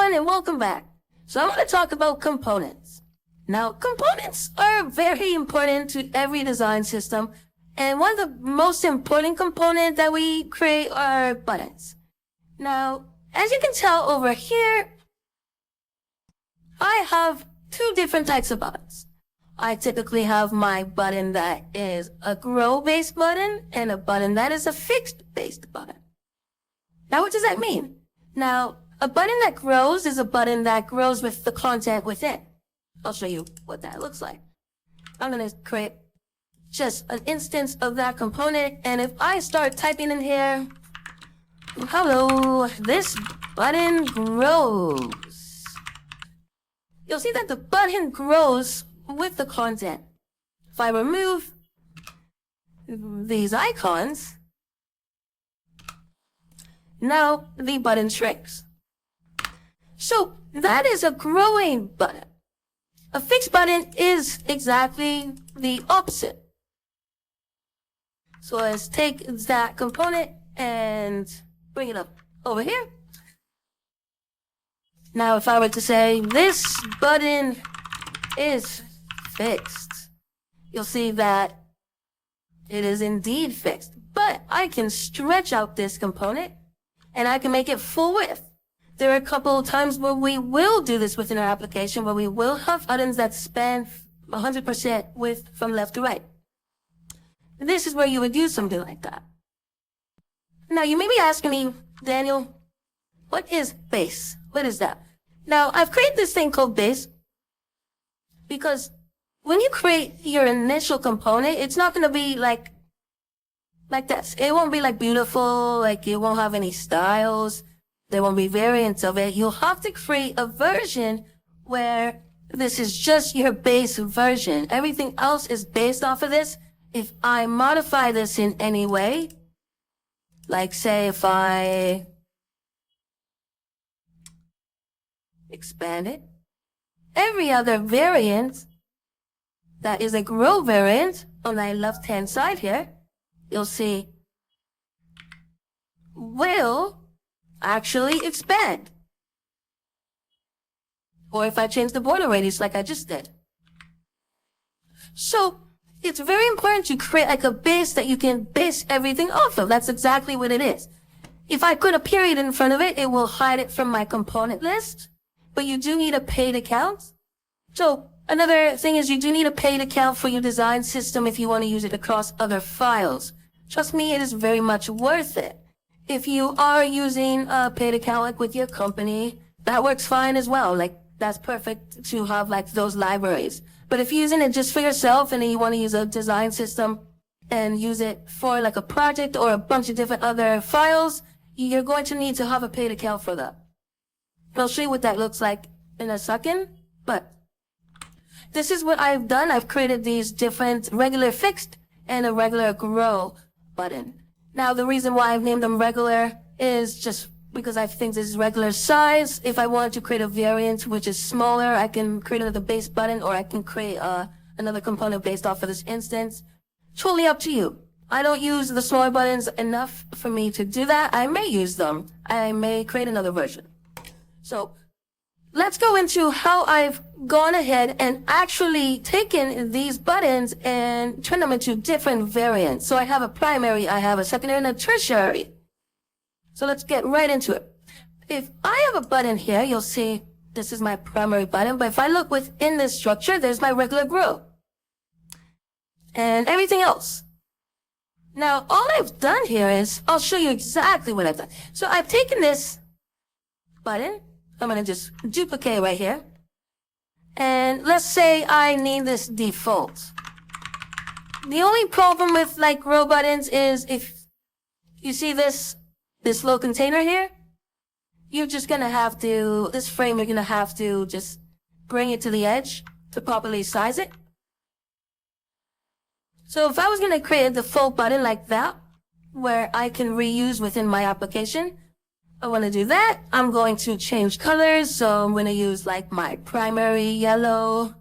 everyone, and welcome back. So I want to talk about components. Now, components are very important to every design system, and one of the most important components that we create are buttons. Now, as you can tell over here, I have two different types of buttons. I typically have my button that is a grow-based button and a button that is a fixed-based button. Now, what does that mean? Now, a button that grows is a button that grows with the content within. I'll show you what that looks like. I'm going to create just an instance of that component, and if I start typing in here, hello, this button grows, you'll see that the button grows with the content. If I remove these icons, now the button shrinks. So that is a growing button. A fixed button is exactly the opposite. So let's take that component and bring it up over here. Now if I were to say this button is fixed, you'll see that it is indeed fixed. But I can stretch out this component and I can make it full width. There are a couple of times where we will do this within our application, where we will have buttons that span 100% width from left to right. This is where you would use something like that. Now, you may be asking me, Daniel, what is base? What is that? Now, I've created this thing called base because when you create your initial component, it's not going to be like this. It won't be like beautiful, like it won't have any styles. There won't be variants of it. You'll have to create a version where this is just your base version. Everything else is based off of this. If I modify this in any way, like say if I expand it, every other variant that is a grow variant on the left-hand side here, you'll see will actually expand. Or if I change the border radius like I just did. So it's very important to create like a base that you can base everything off of. That's exactly what it is. If I put a period in front of it, it will hide it from my component list. But you do need a paid account. So another thing is you do need a paid account for your design system if you want to use it across other files. Trust me, it is very much worth it. If you are using a paid account like with your company, that works fine as well. Like that's perfect to have like those libraries. But if you're using it just for yourself and then you want to use a design system and use it for like a project or a bunch of different other files, you're going to need to have a paid account for that. I'll show you what that looks like in a second, but this is what I've done. I've created these different regular fixed and a regular grow button. Now, the reason why I've named them regular is just because I think this is regular size. If I wanted to create a variant which is smaller, I can create another base button, or I can create another component based off of this instance. Totally up to you. I don't use the smaller buttons enough for me to do that. I may use them. I may create another version. So let's go into how I've gone ahead and actually taken these buttons and turned them into different variants. So I have a primary, I have a secondary, and a tertiary. So let's get right into it. If I have a button here, you'll see this is my primary button, but if I look within this structure, there's my regular grow and everything else. Now, all I've done here is, I'll show you exactly what I've done. So I've taken this button, I'm going to just duplicate right here. And let's say I need this default. The only problem with like grow buttons is if you see this little container here, you're just going to have to, this frame, you're going to have to just bring it to the edge to properly size it. So if I was going to create a default button like that, where I can reuse within my application, I want to do that. I'm going to change colors. So I'm going to use like my primary yellow.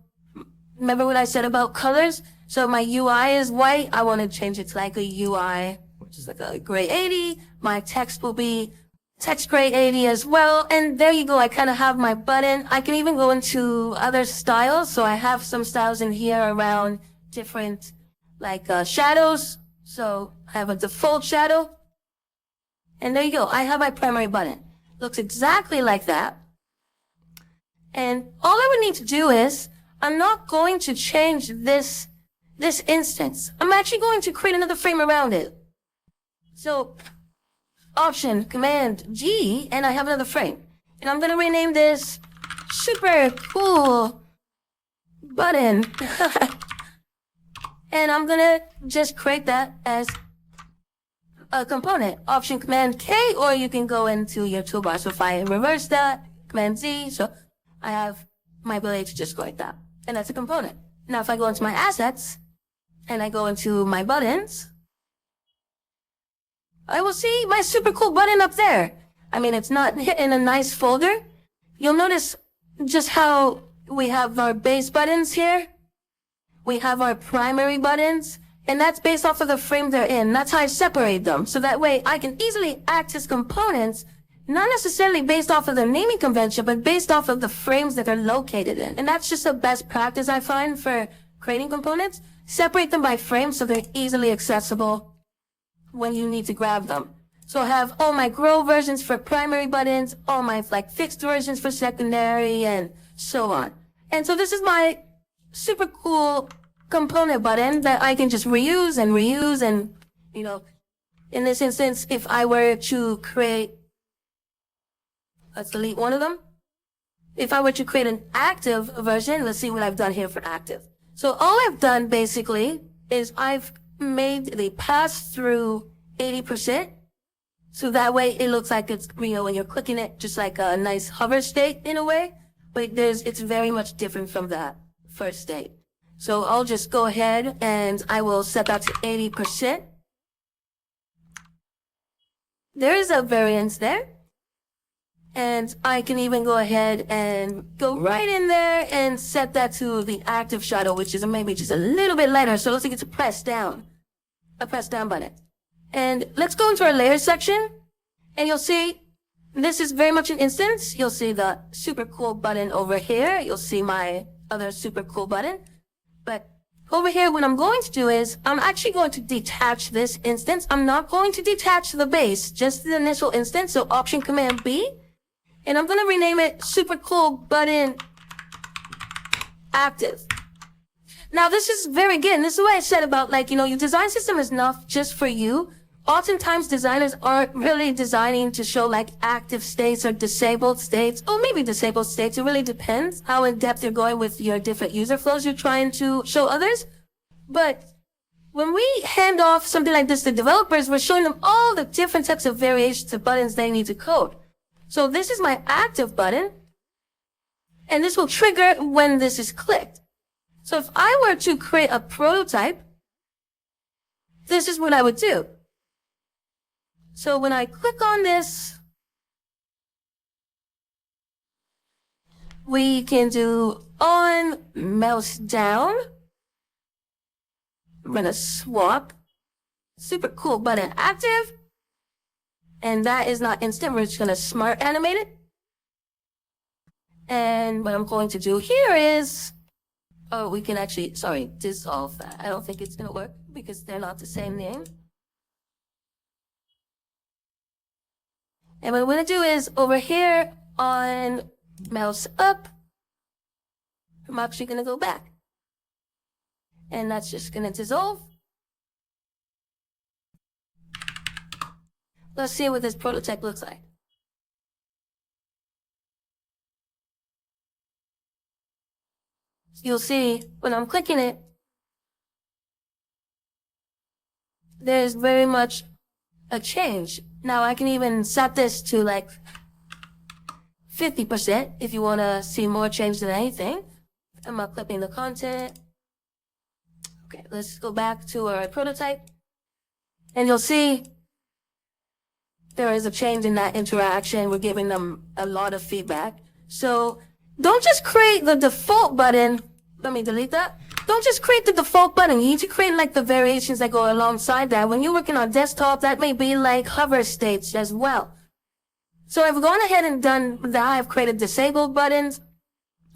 Remember what I said about colors? So my UI is white. I want to change it to like a UI, which is like a gray 80. My text will be text gray 80 as well. And there you go. I kind of have my button. I can even go into other styles. So I have some styles in here around different like shadows. So I have a default shadow. And there you go. I have my primary button. Looks exactly like that. And all I would need to do is, I'm not going to change this instance. I'm actually going to create another frame around it. So, Option, Command, G, and I have another frame. And I'm going to rename this Super Cool Button. And I'm going to just create that as a component. Option, Command, K, or you can go into your toolbar. So if I reverse that, Command Z, so I have my ability to just go like that. And that's a component. Now if I go into my assets, and I go into my buttons, I will see my super cool button up there. I mean, it's not in a nice folder. You'll notice just how we have our base buttons here. We have our primary buttons, and that's based off of the frame they're in. That's how I separate them. So that way I can easily access components, not necessarily based off of their naming convention, but based off of the frames that they're located in. And that's just a best practice I find for creating components. Separate them by frame so they're easily accessible when you need to grab them. So I have all my grow versions for primary buttons, all my like fixed versions for secondary, and so on. And so this is my super cool component button that I can just reuse and, you know, in this instance, if I were to create, let's delete one of them. If I were to create an active version, let's see what I've done here for active. So all I've done basically is I've made the pass-through 80%. So that way it looks like it's, you know, when you're clicking it, just like a nice hover state in a way. But it's very much different from that first state. So I'll just go ahead and I will set that to 80%. There is a variance there. And I can even go ahead and go right in there and set that to the active shadow, which is maybe just a little bit lighter. So it looks like it's a press down button. And let's go into our layers section. And you'll see this is very much an instance. You'll see the super cool button over here. You'll see my other super cool button. But over here, what I'm going to do is I'm actually going to detach this instance. I'm not going to detach the base, just the initial instance. So Option Command B. And I'm going to rename it Super Cool Button Active. Now, this is very good. And this is what I said about, like, you know, your design system is not just for you. Oftentimes, designers aren't really designing to show, like, active states or disabled states, or maybe disabled states. It really depends how in-depth you're going with your different user flows you're trying to show others. But when we hand off something like this to developers, we're showing them all the different types of variations of buttons they need to code. So this is my active button, and this will trigger when this is clicked. So if I were to create a prototype, this is what I would do. So when I click on this, we can do on, mouse down. I'm going to swap super cool button active. And that is not instant. We're just going to smart animate it. And what I'm going to do here is, oh, we can actually, dissolve that. I don't think it's going to work because they're not the same name. And what I'm going to do is over here on mouse up, I'm actually going to go back. And that's just going to dissolve. Let's see what this prototype looks like. You'll see when I'm clicking it, there's very much a change. Now I can even set this to like 50% if you want to see more change than anything. I'm not clipping the content. Okay, let's go back to our prototype. And you'll see there is a change in that interaction. We're giving them a lot of feedback. So don't just create the default button. Let me delete that. Don't just create the default button. You need to create like the variations that go alongside that. When you're working on desktop, that may be like hover states as well. So I've gone ahead and done that. I've created disabled buttons.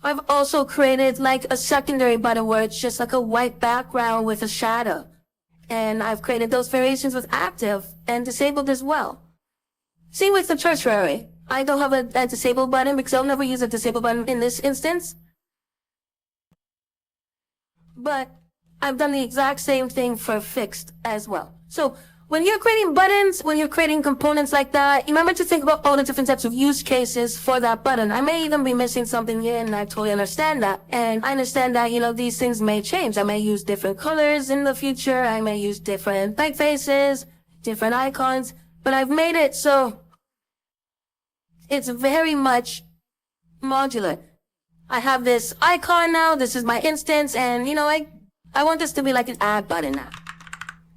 I've also created like a secondary button where it's just like a white background with a shadow. And I've created those variations with active and disabled as well. Same with the tertiary. I don't have a disabled button because I'll never use a disabled button in this instance. But I've done the exact same thing for fixed as well. So when you're creating buttons, when you're creating components like that, remember to think about all the different types of use cases for that button. I may even be missing something here, and I totally understand that. And I understand that, these things may change. I may use different colors in the future. I may use different typefaces, different icons, but I've made it so it's very much modular. I have this icon now. This is my instance, and I want this to be like an add button now.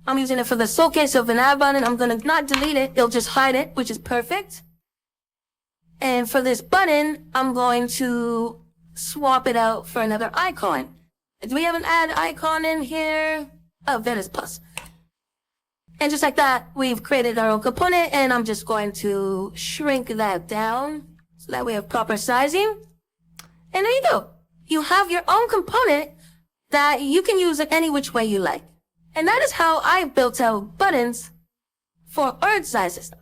I'm using it for the sole case of an add button. I'm gonna not delete it. It'll just hide it, which is perfect. And for this button, I'm going to swap it out for another icon. Do we have an add icon in here? Oh, there is plus. And just like that, we've created our own component, and I'm just going to shrink that down so that we have proper sizing. And there you go. You have your own component that you can use it any which way you like. And that is how I built out buttons for Earth size system.